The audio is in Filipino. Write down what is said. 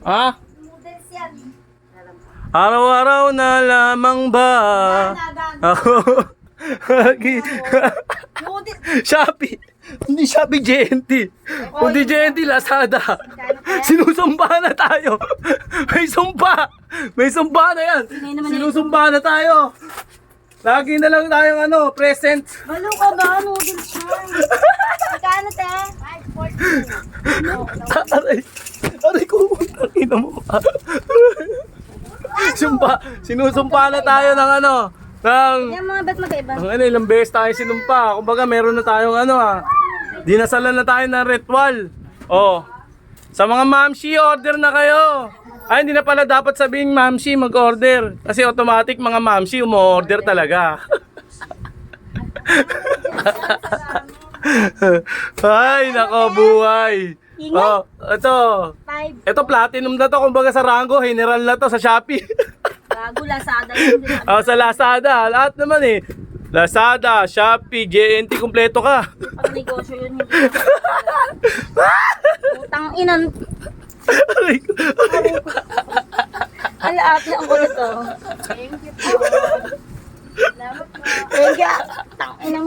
Ha? Noodles yan. Araw-araw na lamang ba? Ako. Noodles. Shopee. Hindi Shopee, JNT. Kundi JNT, Lazada. Sinusumba na tayo. May sumba. May sumba na yan. Sinusumba na tayo. Lagi na lang tayong present. Balo ka ba? Noodles yan. Magkano, te? 5.40. Aray. Aray ko. Nakita mo. Sinusumpa na tayo ng Yan mga ba't magkaiba? ilang beses tayo sinumpa. Kumbaga meron na tayong dinasalan na tayo ng ritual. Oh. Sa mga mamshi, order na kayo. Ay, hindi na pala dapat sabihin mamshi mag-order. Kasi automatic mga mamshi umo-order talaga. Ay, nako buhay. Oh, ito platinum na to, kumbaga sa Rango, general na to sa Shopee. Bago, Lazada yun. Oh, sa Lazada, lahat naman eh. Lazada, Shopee, JNT, kumpleto ka. Ang negosyo yun. Utang inan. Aray ko. Alaat lang ko ito. Thank you po. Salamat po. Thank you. Tang inang